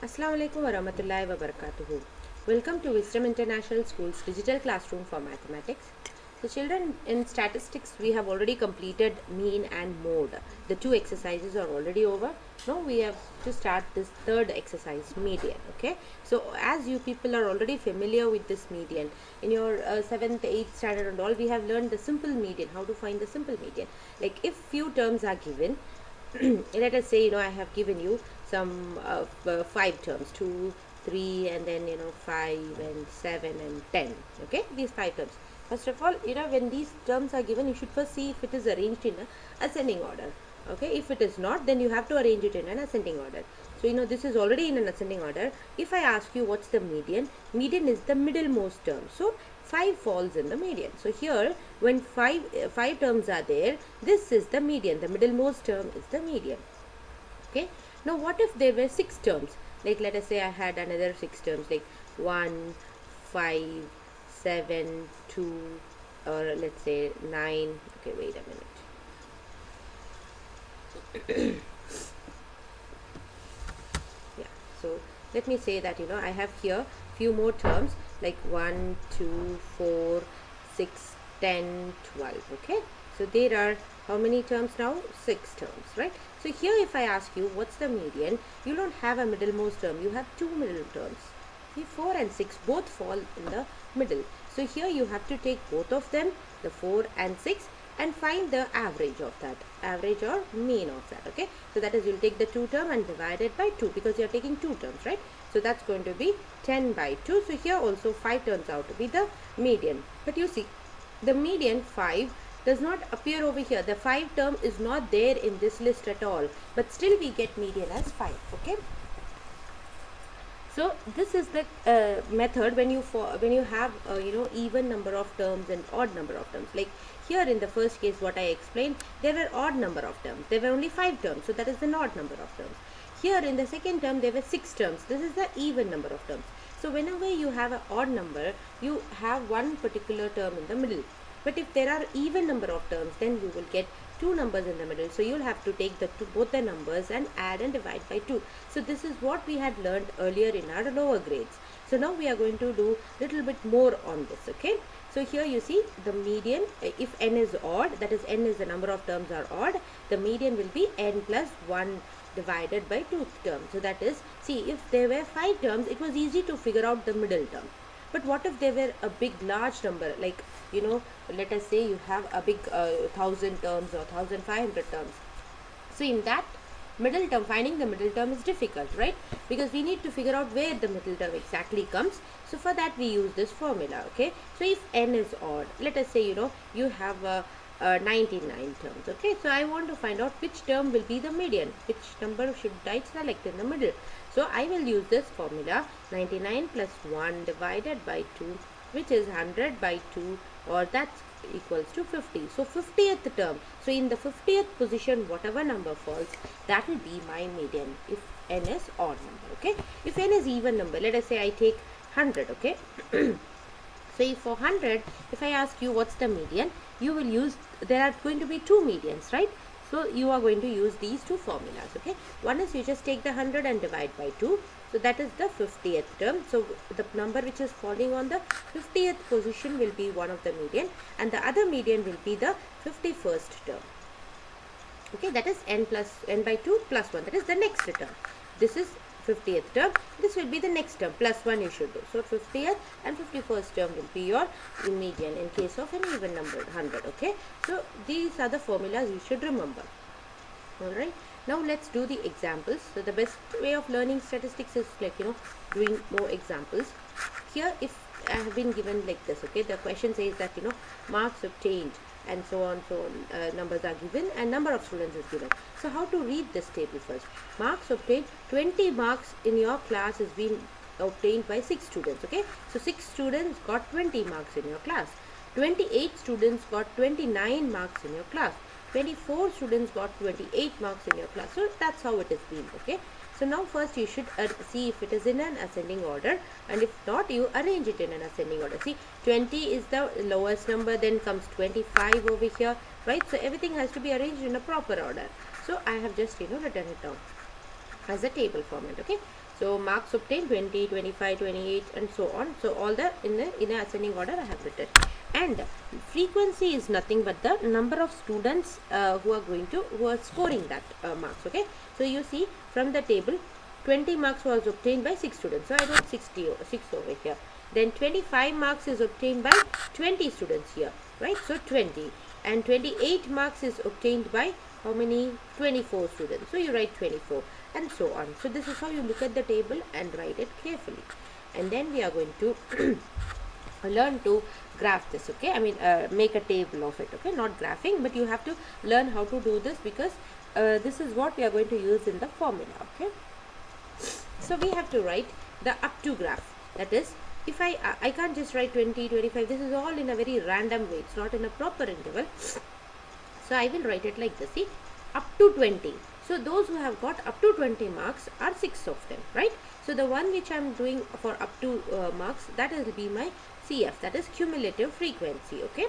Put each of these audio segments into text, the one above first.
Assalamu alaikum wa rahmatullahi wa barakatuhu. Welcome to Wisdom International School's digital classroom for mathematics. So children, in statistics we have already completed mean and mode. The two exercises are already over. Now we have to start this third exercise, median. Okay. So as you people are already familiar with this median, in your 7th, 8th standard and all, we have learned the simple median, how to find the simple median. Like if few terms are given, let us say I have given you some five terms, 2, 3, and then 5 and 7 and 10. Okay, these five terms. First of all, when these terms are given, you should first see if it is arranged in a ascending order. Okay, if it is not, then you have to arrange it in an ascending order. So this is already in an ascending order. If I ask you what's the median, median is the middlemost term, so 5 falls in the median. So here, when five terms are there, this is the median. The middlemost term is the median. Okay, now what if there were 6 terms? Like let us say I had another 6 terms, like 1, 5, 7, 2, or let's say 9. Okay, wait a minute. Yeah, so let me say that I have here few more terms, like 1, 2, 4, 6, 10, 12. Okay, so there are how many terms now? 6 terms, right? So here if I ask you what's the median, you don't have a middlemost term, you have two middle terms. See, 4 and 6 both fall in the middle. So here you have to take both of them, the 4 and 6, and find the average of that, average or mean of that. Okay, so that is, you'll take the 2 term and divide it by 2, because you're taking 2 terms, right? So that's going to be 10 by 2. So here also 5 turns out to be the median. But you see, the median 5 does not appear over here. The 5 term is not there in this list at all, but still we get median as 5. Okay, so this is the method when you have even number of terms and odd number of terms. Like here in the first case, what I explained, there were odd number of terms. There were only 5 terms, so that is an odd number of terms. Here in the second term, there were 6 terms. This is the even number of terms. So whenever you have an odd number, you have one particular term in the middle. But if there are even number of terms, then you will get two numbers in the middle. So you'll have to take both the numbers and add and divide by 2. So this is what we had learned earlier in our lower grades. So now we are going to do little bit more on this. Okay, so here you see the median, if n is odd, that is n is the number of terms are odd, the median will be n plus 1 divided by 2 terms. So that is, see, if there were 5 terms, it was easy to figure out the middle term. But what if there were a big large number, like let us say you have a big 1000 terms or 1500 terms. So in that middle term, finding the middle term is difficult, right? Because we need to figure out where the middle term exactly comes. So for that we use this formula. Okay, so if n is odd, let us say you have 99 terms. Okay, so I want to find out which term will be the median, which number should I select in the middle. So I will use this formula, 99 plus 1 divided by 2, which is 100 by 2, or that's equals to 50. So 50th term, so in the 50th position, whatever number falls, that will be my median if n is odd number. Okay, if n is even number, let us say I take 100. Okay, so if for 100, if I ask you what's the median, you will use, there are going to be two medians, right? So you are going to use these two formulas. Okay, one is you just take the 100 and divide by 2. So that is the 50th term. So the number which is falling on the 50th position will be one of the median, and the other median will be the 51st term. Okay, that is n by 2 plus 1. That is the next term. This is 50th term. This will be the next term, plus 1 you should do. So 50th and 51st term will be your median in case of an even number, 100. Okay, so these are the formulas you should remember. Alright, now let's do the examples. So the best way of learning statistics is like doing more examples. Here if I have been given like this, okay, the question says that marks obtained and so on, numbers are given and number of students is given. So how to read this table first? Marks obtained, 20 marks in your class is being obtained by 6 students. Okay, so 6 students got 20 marks in your class. 28 students got 29 marks in your class. 24 students got 28 marks in your class. So that's how it is been. Okay, so now first you should see if it is in an ascending order, and if not, you arrange it in an ascending order. See, 20 is the lowest number, then comes 25 over here, right? So everything has to be arranged in a proper order. So I have just written it down as a table format. Okay, So marks obtained 20, 25, 28 and so on. So all the in a ascending order I have written. And frequency is nothing but the number of students who are scoring that marks. Okay. So you see from the table 20 marks was obtained by 6 students. So I wrote 6 over here. Then 25 marks is obtained by 20 students here, right? So 20. And 28 marks is obtained by how many? 24 students. So you write 24 and so on. So this is how you look at the table and write it carefully. And then we are going to learn to graph this, okay? I mean make a table of it, okay? Not graphing, but you have to learn how to do this, because this is what we are going to use in the formula, okay? So we have to write the up to graph. That is, if I can't just write 20, 25, this is all in a very random way, it's not in a proper interval. So I will write it like this, see, up to 20. So those who have got up to 20 marks are 6 of them, right? So the one which I am doing for up to marks, that will be my CF, that is cumulative frequency, okay?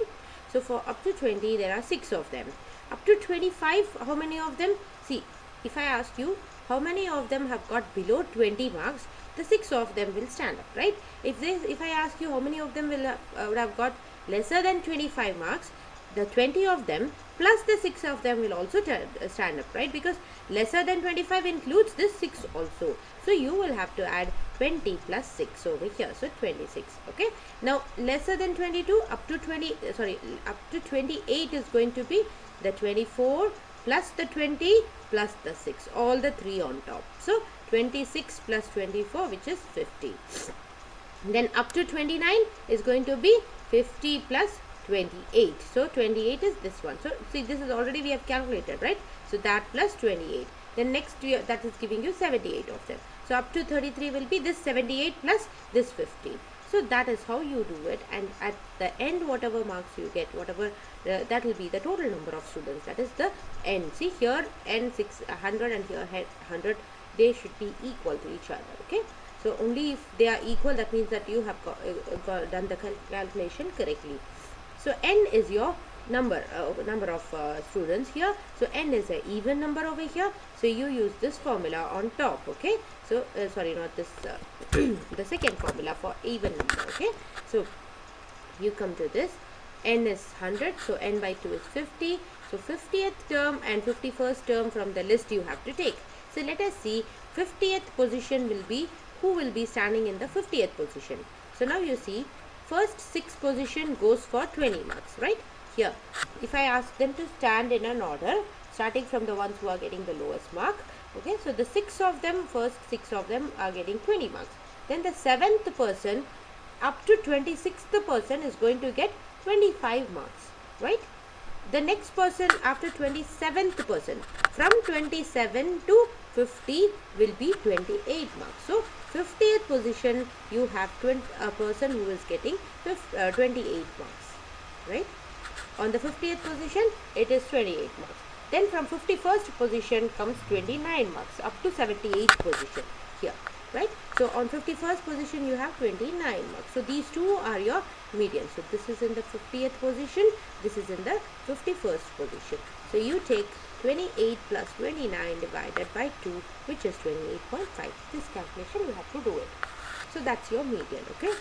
So for up to 20, there are 6 of them. Up to 25, how many of them? See, if I ask you how many of them have got below 20 marks, the 6 of them will stand up, right? If I ask you how many of them would have got lesser than 25 marks, the 20 of them plus the 6 of them will also stand up, right? Because lesser than 25 includes this 6 also. So you will have to add 20 plus 6 over here. So 26, okay? Now lesser than 22 up to 28 is going to be the 24 plus the 20 plus the 6, all the 3 on top. So 26 plus 24, which is 50. Then up to 29 is going to be 50 plus 28. So 28 is this one. So see, this is already we have calculated, right? So that plus 28. Then next that is giving you 78 of them. So up to 33 will be this 78 plus this 50. So that is how you do it, and at the end whatever marks you get, whatever that will be the total number of students, that is the n. See here n 600 and here 100, they should be equal to each other, okay? So only if they are equal, that means that you have done the calculation correctly. So n is your number of students here. So n is an even number over here. So you use this formula on top, okay? So sorry, not this the second formula for even number, okay? So you come to this, n is 100, so n by 2 is 50. So 50th term and 51st term from the list you have to take. So let us see, 50th position will be, who will be standing in the 50th position. So now you see, first 6 position goes for 20 marks, right? Here, if I ask them to stand in an order, starting from the ones who are getting the lowest mark, okay, so the 6 of them, first 6 of them are getting 20 marks. Then the 7th person up to 26th person is going to get 25 marks, right? The next person after 27th person, from 27 to 50 will be 28 marks. So 50th position you have a person who is getting 28 marks, right? On the 50th position it is 28 marks. Then from 51st position comes 29 marks up to 78th position here, right? So on 51st position you have 29 marks. So these two are your median. So this is in the 50th position, this is in the 51st position. So you take 28 plus 29 divided by 2, which is 28.5. This calculation you have to do it. So that's your median, okay?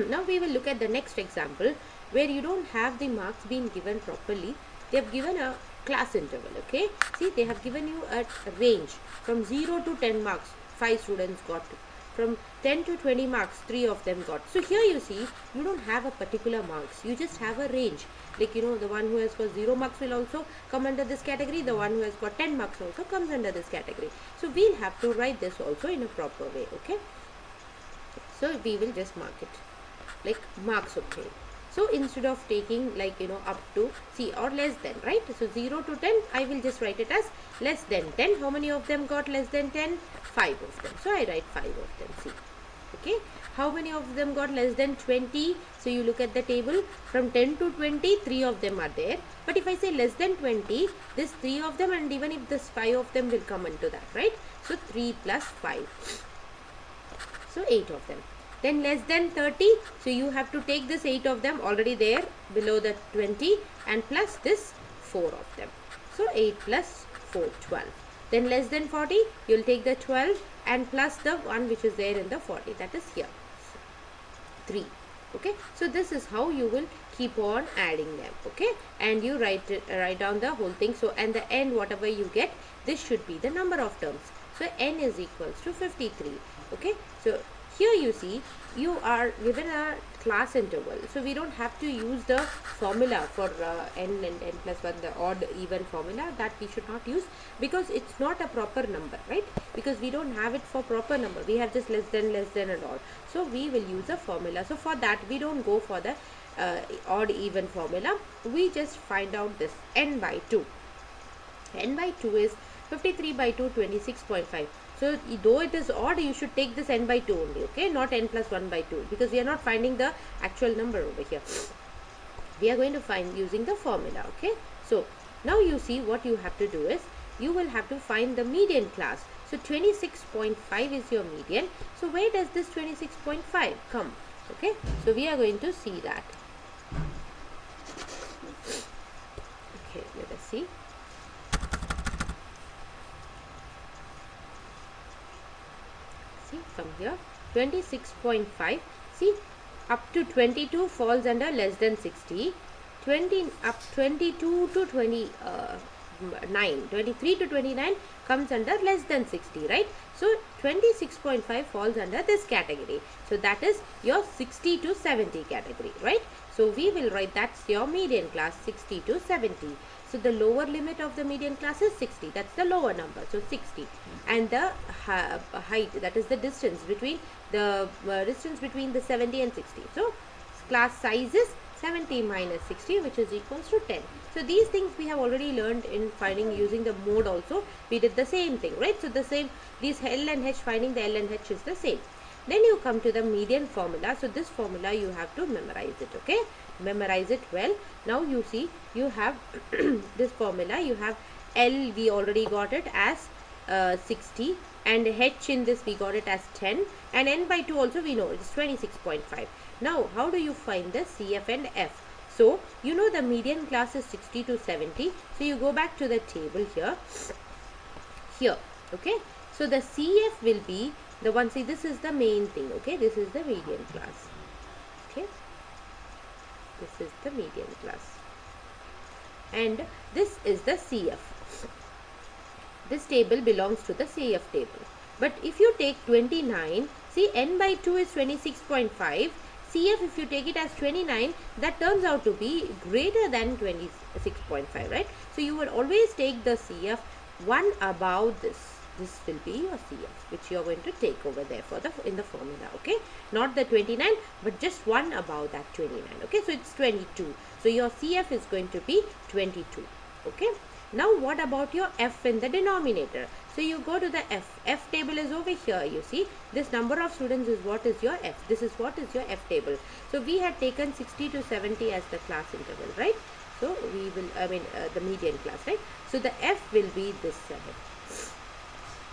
Now we will look at the next example where you don't have the marks being given properly. They have given a class interval, okay? See, they have given you a range from 0 to 10 marks, 5 students got. From 10 to 20 marks, 3 of them got. So here you see, you don't have a particular marks, you just have a range. Like, you know, the one who has got 0 marks will also come under this category, the one who has got 10 marks also comes under this category. So we'll have to write this also in a proper way, okay? So we will just mark it like marks obtained. So instead of taking like, you know, up to, see, or less than, right? So 0 to 10, I will just write it as less than 10. How many of them got less than 10? 5 of them. So I write 5 of them, see. Okay. How many of them got less than 20? So you look at the table, from 10 to 20, 3 of them are there. But if I say less than 20, this 3 of them, and even if this 5 of them will come into that, right? So 3 plus 5. So 8 of them. Then less than 30, so you have to take this 8 of them already there below the 20 and plus this 4 of them. So 8 plus 4, 12. Then less than 40, you'll take the 12 and plus the one which is there in the 40, that is here 3. Okay, so this is how you will keep on adding them. Okay, and you write down the whole thing. So and the end, whatever you get, this should be the number of terms. So n is equals to 53. Okay, so here you see you are given a class interval, so we don't have to use the formula for n and n plus 1, the odd even formula, that we should not use, because it's not a proper number, right? Because we don't have it for proper number, we have just less than and all. So we will use a formula. So for that we don't go for the odd even formula, we just find out this n by 2. N by 2 is 53 by 2, 26.5. So though it is odd, you should take this n by 2 only, okay, not n plus 1 by 2, because we are not finding the actual number over here. We are going to find using the formula. Okay, so now you see what you have to do is you will have to find the median class. So 26.5 is your median. So where does this 26.5 come? Okay, so we are going to see that. Okay, let us see. From here 26.5, see, up to 22 falls under less than 60, 22 to 29, 23 to 29 comes under less than 60, right? So 26.5 falls under this category, so that is your 60 to 70 category, right? So we will write that's your median class, 60 to 70. So the lower limit of the median class is 60. That's the lower number. So 60. And the height, that is the distance between the 70 and 60. So class size is 70 minus 60, which is equals to 10. So these things we have already learned in finding using the mode also. We did the same thing, right? So the same, these L and H, finding the L and H is the same. Then you come to the median formula. So this formula you have to memorize it, okay? Memorize it well. Now you see you have this formula, you have L, we already got it as 60, and H in this we got it as 10, and N by 2 also we know it is 26.5. Now how do you find the CF and F? So you know the median class is 60 to 70, so you go back to the table here, okay? So the CF will be the one, see, this is the main thing, okay? This is the median class, okay? This is the median class, and this is the CF. This table belongs to the CF table. But if you take 29, see, N by 2 is 26.5. CF, if you take it as 29, that turns out to be greater than 26.5, right? So you will always take the CF one above this. This will be your CF, which you are going to take over there for the in the formula, okay? Not the 29, but just one above that 29, okay? So it's 22. So your CF is going to be 22, okay? Now what about your F in the denominator? So you go to the F. F table is over here. You see this number of students is what is your F. This is what is your F table. So we had taken 60 to 70 as the class interval, right? So we will, the median class, right? So the F will be this 7.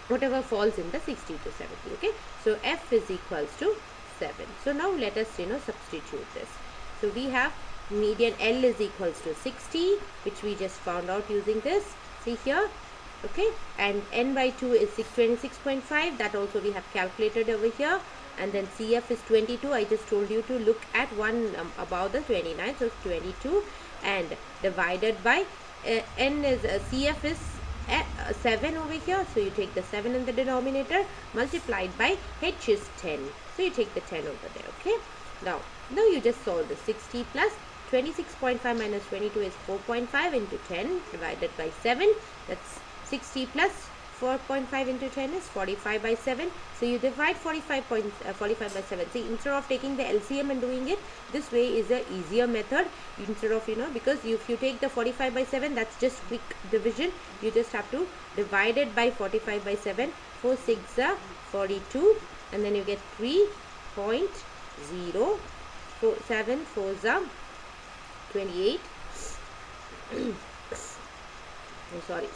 Whatever falls in the 60 to 70, okay? So F is equals to 7. So now let us, substitute this. So we have median L is equals to 60, which we just found out using this. See here, okay? And N by 2 is 26.5. That also we have calculated over here. And then CF is 22. I just told you to look at one above the 29. So it's 22. And divided by N is CF is 7 over here, so you take the 7 in the denominator, multiplied by H is 10, so you take the 10 over there, okay? Now you just solve the 60 plus 26.5 minus 22 is 4.5 into 10 divided by 7, that's 60 plus 4.5 into 10 is 45 by 7. So you divide 45 by 7. See, instead of taking the LCM and doing it, this way is a easier method. Instead of, because if you take the 45 by 7, that's just quick division. You just have to divide it by 45 by 7. 4 6 are 42, and then you get 3.0. 7 4s are 28.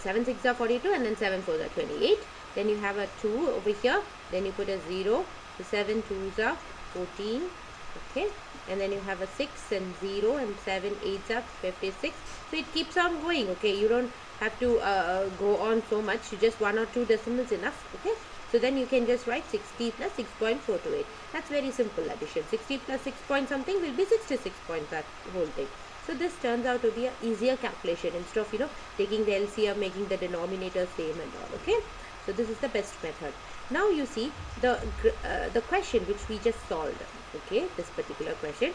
7 6 are 42, and then 7 4s are 28. Then you have a 2 over here, then you put a 0. So 7 2s are 14, Okay, and then you have a 6 and 0 and 7 8s up 56. So it keeps on going. Okay, you don't have to go on so much. You just one or two decimals enough. Okay, so then you can just write 60 plus 6.428. That's very simple addition. 60 plus 6 point something will be 66 point that whole thing. So this turns out to be a easier calculation instead of taking the LCM, making the denominator same and all. Okay, so this is the best method. Now you see the question which we just solved. Okay, this particular question,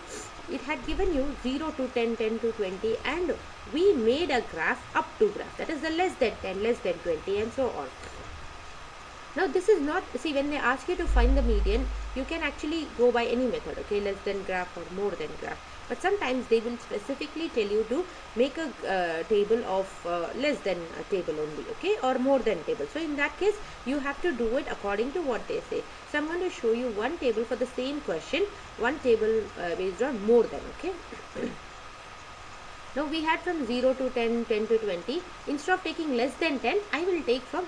it had given you 0 to 10, 10 to 20, and we made a graph up to graph, that is the less than 10, less than 20, and so on. Now this is not, see, when they ask you to find the median, you can actually go by any method. Okay, less than graph or more than graph, but sometimes they will specifically tell you to make a table of less than a table only, okay, or more than table. So in that case you have to do it according to what they say. So I'm going to show you one table for the same question, one table based on more than. Okay. Now we had from 0 to 10, 10 to 20. Instead of taking less than 10, I will take from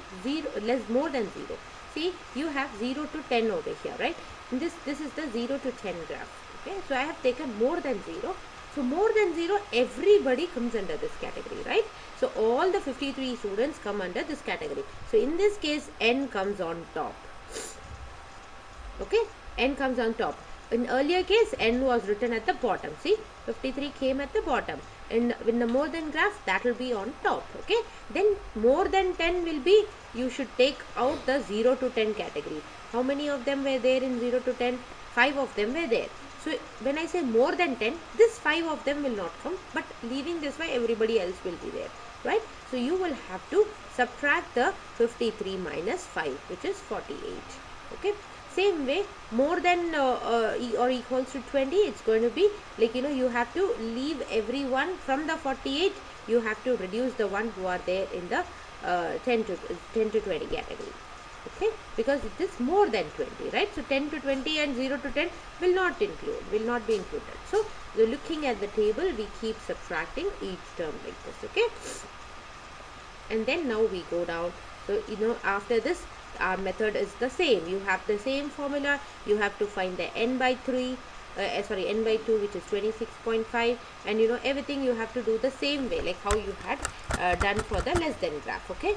more than 0. See, you have 0 to 10 over here, right? This is the 0 to 10 graph. Okay, so I have taken more than 0. So more than 0, everybody comes under this category, right? So all the 53 students come under this category. So in this case, n comes on top. Okay, n comes on top. In earlier case, n was written at the bottom. See, 53 came at the bottom. And in the more than graph, that will be on top. Okay, then more than 10 will be, you should take out the 0 to 10 category. How many of them were there in 0 to 10? 5 of them were there. So when I say more than 10, this 5 of them will not come, but leaving this way, everybody else will be there, right? So you will have to subtract the 53 minus 5, which is 48. Okay, same way, more than or equals to 20, it's going to be like, you have to leave everyone from the 48. You have to reduce the one who are there in the 10 to 20 category. Okay, because it is more than 20, right? So 10 to 20 and 0 to 10 will not be included. So looking at the table, we keep subtracting each term like this. Okay, and then now we go down. So after this, our method is the same. You have the same formula. You have to find the n by 3, n by 2, which is 26.5, and everything you have to do the same way, like how you had done for the less than graph. Okay.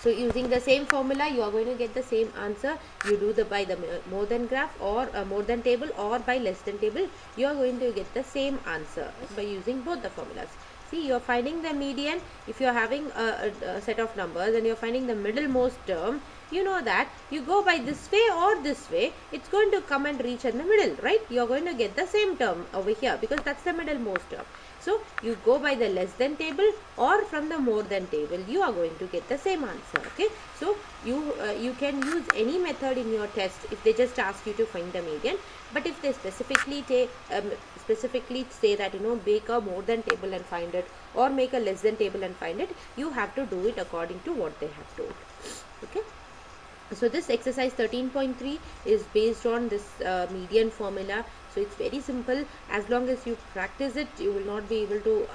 So using the same formula, you are going to get the same answer. You do by the more than graph or more than table, or by less than table, you are going to get the same answer by using both the formulas. See, you are finding the median. If you are having a set of numbers and you are finding the middlemost term, you know that you go by this way or this way, it's going to come and reach in the middle, right? You are going to get the same term over here because that's the middlemost term. So you go by the less than table or from the more than table, you are going to get the same answer. Okay, so you can use any method in your test if they just ask you to find the median. But if they specifically say that make a more than table and find it, or make a less than table and find it, you have to do it according to what they have told. Okay. So this exercise 13.3 is based on this median formula. So it's very simple. As long as you practice it, you will not be able to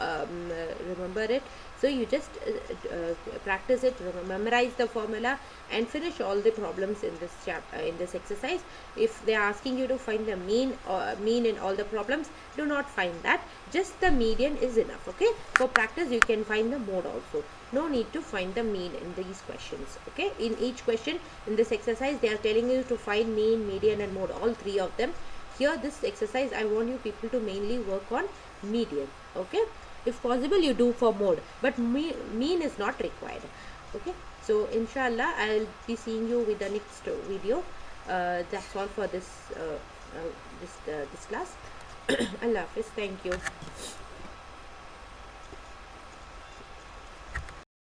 remember it. So you just practice it, memorize the formula, and finish all the problems in this chapter, in this exercise. If they are asking you to find the mean in all the problems, do not find that. Just the median is enough. Okay. For practice, you can find the mode also. No need to find the mean in these questions. Okay. In each question in this exercise, they are telling you to find mean, median, and mode, all three of them. Here, this exercise, I want you people to mainly work on median. Okay. If possible, you do for mode, but mean is not required. Okay. So inshallah, I'll be seeing you with the next video. That's all for this this class. Allah Hafiz. Thank you.